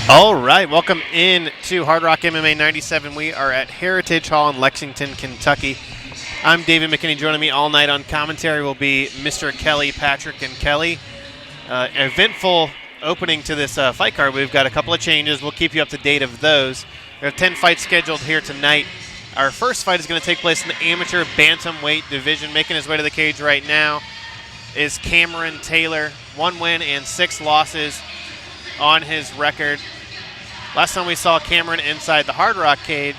All right, welcome in to Hardrock MMA 97. We are at Heritage Hall in Lexington, Kentucky. I'm David McKinney. Joining me all night on commentary will be Mr. Kelly, Patrick, and Kelly. Eventful opening to this fight card. We've got a couple of changes. We'll keep you up to date of those. We have 10 fights scheduled here tonight. Our first fight is going to take place in the amateur bantamweight division. Making his way to the cage right now is Cameron Taylor. 1 win and 6 losses on his record. Last time we saw Cameron inside the Hardrock cage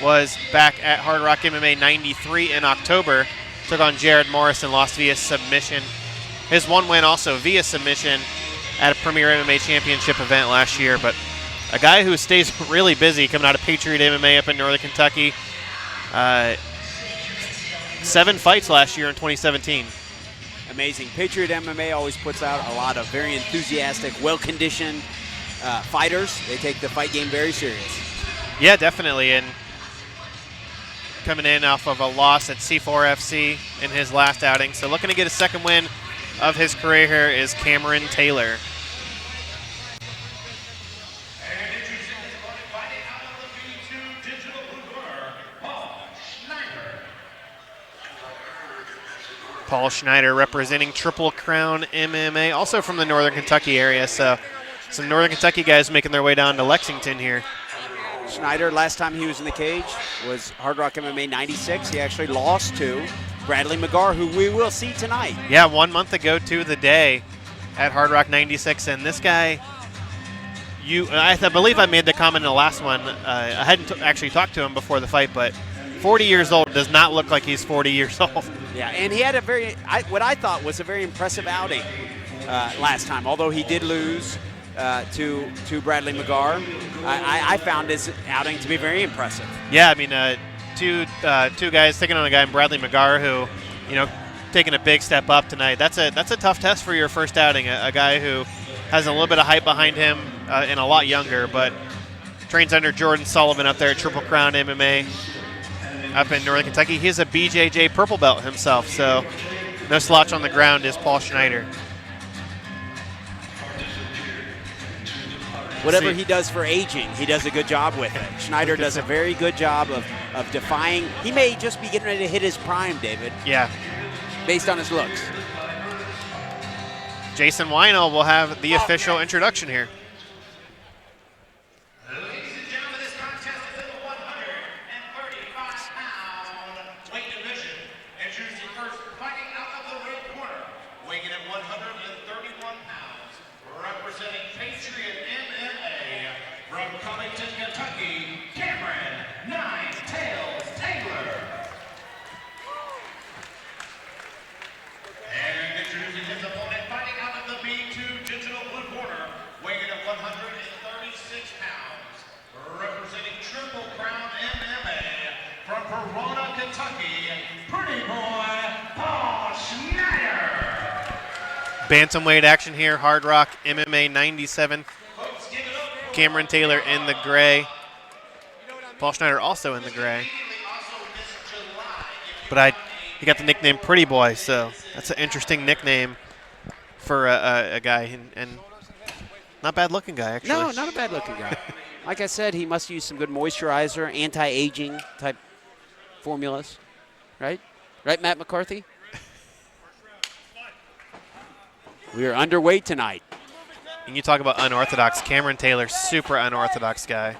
was back at Hardrock MMA 93 in October. Took on Jared Morris and lost via submission. His 1 win also via submission at a Premier MMA Championship event last year. But a guy who stays really busy coming out of Patriot MMA up in Northern Kentucky. 7 fights last year in 2017. Amazing. Patriot MMA always puts out a lot of very enthusiastic, well-conditioned fighters. They take the fight game very serious. Yeah, definitely. And coming in off of a loss at C4FC in his last outing. So looking to get a second win of his career here is Cameron Taylor. Paul Schneider representing Triple Crown MMA, also from the Northern Kentucky area. So some Northern Kentucky guys making their way down to Lexington here. Schneider, last time he was in the cage was Hardrock MMA 96. He actually lost to Bradley McGarr, who we will see tonight. Yeah, 1 month ago to the day at Hardrock 96. And this guy, I believe I made the comment in the last one. I hadn't actually talked to him before the fight, but 40 years old does not look like he's 40 years old. Yeah, and he had a what I thought was a very impressive outing last time. Although he did lose to Bradley McGarr, I found his outing to be very impressive. Yeah, I mean, two guys taking on a guy in Bradley McGarr who, taking a big step up tonight. That's a tough test for your first outing. A guy who has a little bit of hype behind him and a lot younger, but trains under Jordan Sullivan up there at Triple Crown MMA. Up in Northern Kentucky. He's a BJJ purple belt himself, so no slouch on the ground is Paul Schneider. Whatever he does for aging, he does a good job with it. Schneider does a very good job of defying. He may just be getting ready to hit his prime, David. Yeah. Based on his looks. Jason Weinel will have the official introduction here. Bantamweight action here, Hardrock MMA 97. Cameron Taylor in the gray. Paul Schneider also in the gray. But he got the nickname Pretty Boy, so that's an interesting nickname for a guy, and not a bad-looking guy, actually. No, not a bad-looking guy. Like I said, he must use some good moisturizer, anti-aging type formulas, right? Right, Matt McCarthy? We are underweight tonight. And you talk about unorthodox. Cameron Taylor, super unorthodox guy.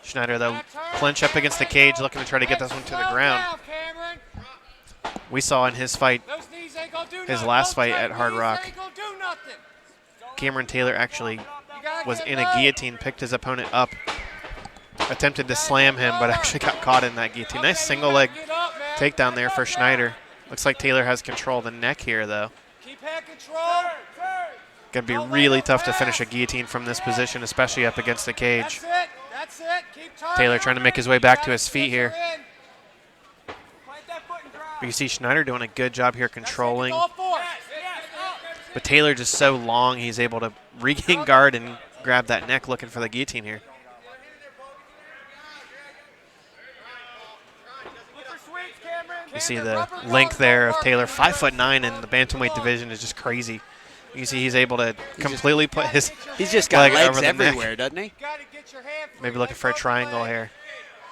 Schneider, though, clinch up against the cage, looking to try to get this one to the ground. We saw in his fight, his last fight at Hardrock, Cameron Taylor actually was in a guillotine, picked his opponent up, attempted to slam him, but actually got caught in that guillotine. Nice single leg takedown there for Schneider. Looks like Taylor has control of the neck here, though. Going to be really tough to finish a guillotine from this position, especially up against the cage. Taylor trying to make his way back to his feet here. You see Schneider doing a good job here controlling. But Taylor just so long, he's able to regain guard and grab that neck looking for the guillotine here. You see the length there of Taylor. 5'9" in the bantamweight division is just crazy. You see he's able to completely put his He's just got leg legs over the everywhere, neck. doesn't he? Maybe looking for a triangle here.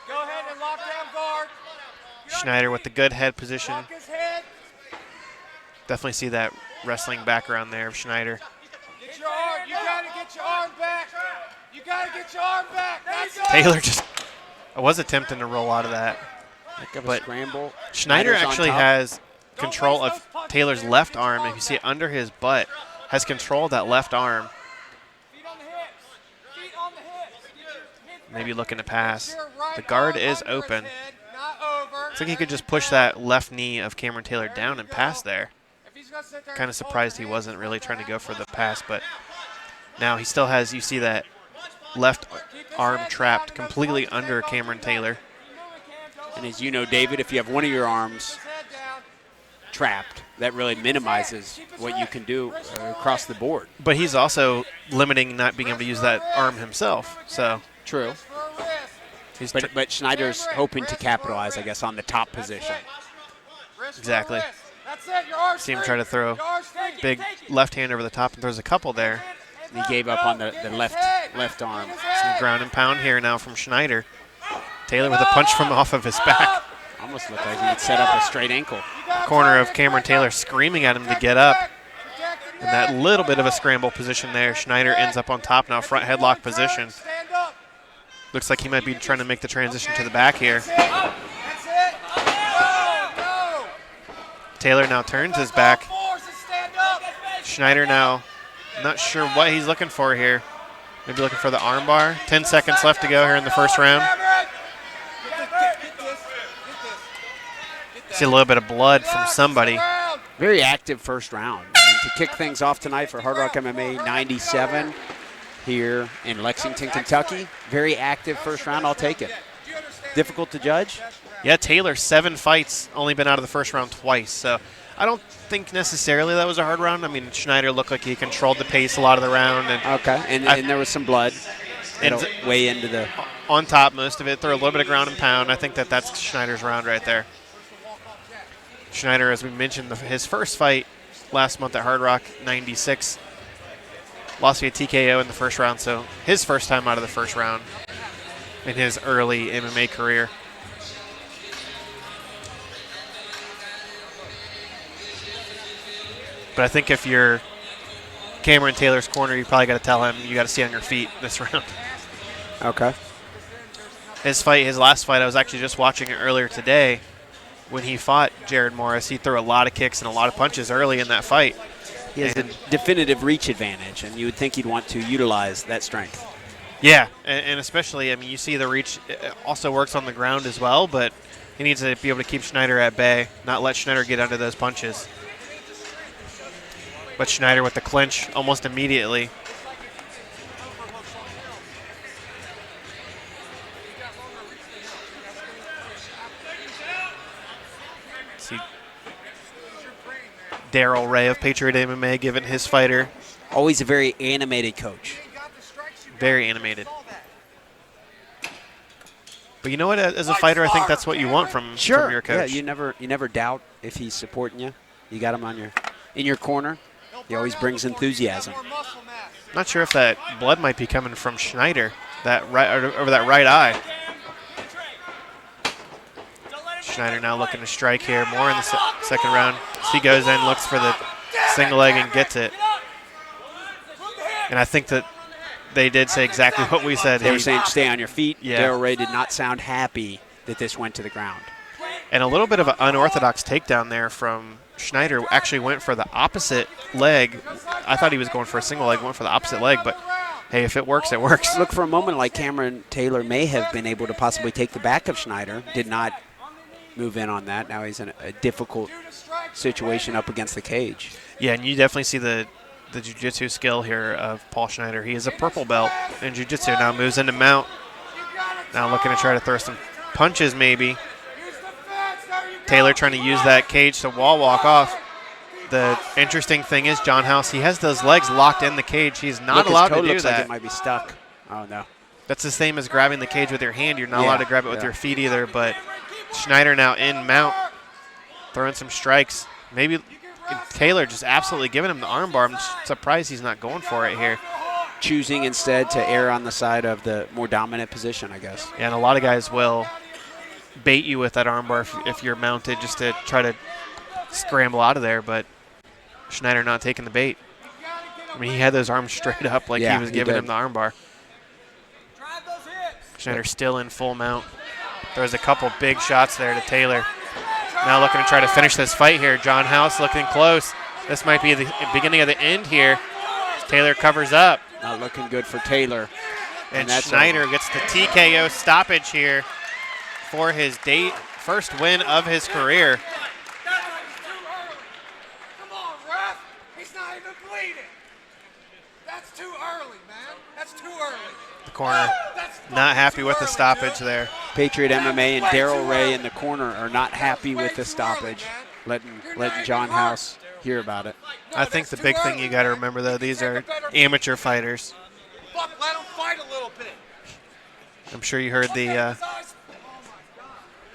Go ahead and lock down guard. Schneider with the good head position. Lock his head. Definitely see that wrestling background there of Schneider. Get your arm. You gotta get your arm back. You gotta get your arm back. That's it. Taylor just was attempting to roll out of that. But scramble. Schneider Schneider's on actually top. has control of Taylor's left arm. If you see it under his butt, has control of that left arm. Feet on the hips. Feet on the hips. Maybe looking to pass. Your right The guard arm is under his open. head, not over. Looks like he could just push that left knee of Cameron Taylor down and pass there. If he's gonna sit there Kind and of surprised he hold your wasn't hands, really hold trying to your go hands, for the hold pass, your but now he still has, you see that left arm trapped completely under Cameron Taylor. And as you know, David, if you have one of your arms trapped, that really minimizes what you can do across the board. But he's also limiting not being able to use that arm himself. So True. he's But Schneider's hoping to capitalize, I guess, on the top position. Exactly. That's it. Your arm's see him free. try to throw Your arm's free. big left hand over the top, and there's a couple there. And he gave up on the left arm. Some ground and pound here now from Schneider. Taylor with a punch from off of his back. Almost looked like he would set up a straight ankle. Corner of Cameron Taylor screaming at him to get up. In that little bit of a scramble position there, Schneider ends up on top now, front headlock position. Stand up. Looks like he might be trying to make the transition to the back here. That's it. No. Taylor now turns his back. Force and stand up. Schneider now not sure what he's looking for here. Maybe looking for the arm bar. 10 seconds left to go here in the first round. See a little bit of blood from somebody. Very active first round. I mean, to kick things off tonight for Hardrock MMA 97 here in Lexington, Kentucky. Very active first round. I'll take it. Difficult to judge? Yeah, Taylor, 7 fights, only been out of the first round twice. So I don't think necessarily that was a hard round. I mean, Schneider looked like he controlled the pace a lot of the round. And Okay, and there was some blood. It'll way into the... on top, most of it. Throw a little bit of ground and pound. I think that's Schneider's round right there. Schneider, as we mentioned, his first fight last month at Hard Rock, 96, lost via TKO in the first round, so his first time out of the first round in his early MMA career. But I think if you're Cameron Taylor's corner, you probably got to tell him you got to stay on your feet this round. Okay. His last fight, I was actually just watching it earlier today. When he fought Jared Morris, he threw a lot of kicks and a lot of punches early in that fight. He has a definitive reach advantage, and you would think he'd want to utilize that strength. Yeah, and especially, I mean, you see the reach also works on the ground as well, but he needs to be able to keep Schneider at bay, not let Schneider get under those punches. But Schneider with the clinch almost immediately. See Daryl Ray of Patriot MMA giving his fighter. Always a very animated coach. Very animated. But you know what? As a fighter, I think that's what you want from your coach. Yeah, you never doubt if he's supporting you. You got him in your corner. He always brings enthusiasm. Not sure if that blood might be coming from Schneider, over that right eye. Schneider now looking to strike here, more in the second round. He goes in, looks for the single leg and gets it. And I think that they did say exactly what we said. They were saying stay on your feet. Yeah. Daryl Ray did not sound happy that this went to the ground. And a little bit of an unorthodox takedown there from Schneider. Actually went for the opposite leg. I thought he was going for a single leg, went for the opposite leg, but hey, if it works, it works. Look, for a moment like Cameron Taylor may have been able to possibly take the back of Schneider. Did not move in on that. Now he's in a difficult situation up against the cage. Yeah, and you definitely see the jiu-jitsu skill here of Paul Schneider. He is a purple belt in jiu-jitsu. Now moves into mount. Now looking to try to throw some punches maybe. Taylor trying to use that cage to wall walk off. The interesting thing is, John House, he has those legs locked in the cage. He's not allowed to do looks that. Like it might be stuck. Oh, no. That's the same as grabbing the cage with your hand. You're not allowed to grab it with your feet either, but Schneider now in mount, throwing some strikes. Maybe Taylor just absolutely giving him the armbar. I'm surprised he's not going for it here. Choosing instead to err on the side of the more dominant position, I guess. Yeah, and a lot of guys will bait you with that armbar if you're mounted just to try to scramble out of there, but Schneider not taking the bait. I mean, he had those arms straight up like he was giving him the armbar. Schneider still in full mount. There's a couple big shots there to Taylor. Now looking to try to finish this fight here. John House looking close. This might be the beginning of the end here. Taylor covers up. Not looking good for Taylor. And Schneider gets the TKO stoppage here for his first win of his career. Come on, ref. He's not even bleeding. That's too early, man. That's too early. The corner not happy with the stoppage there. Patriot MMA and Daryl Ray in the corner are not happy with the stoppage, letting John House hear about it. I think the big thing you got to remember, though, these are amateur fighters. Fuck, let him fight a little bit. I'm sure you heard the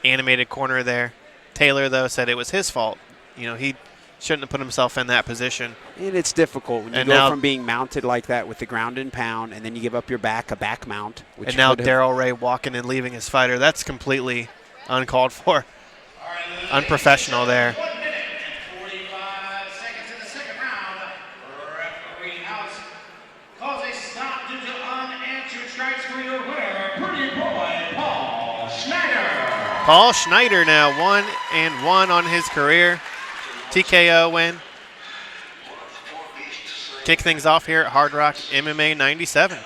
animated corner there. Taylor, though, said it was his fault. You know, he shouldn't have put himself in that position. And it's difficult when you go from being mounted like that with the ground and pound, and then you give up your back, a back mount. And now Daryl Ray walking and leaving his fighter. That's completely uncalled for. Unprofessional there. Paul Schneider now 1-1 on his career. TKO win. Kick things off here at Hardrock MMA 97.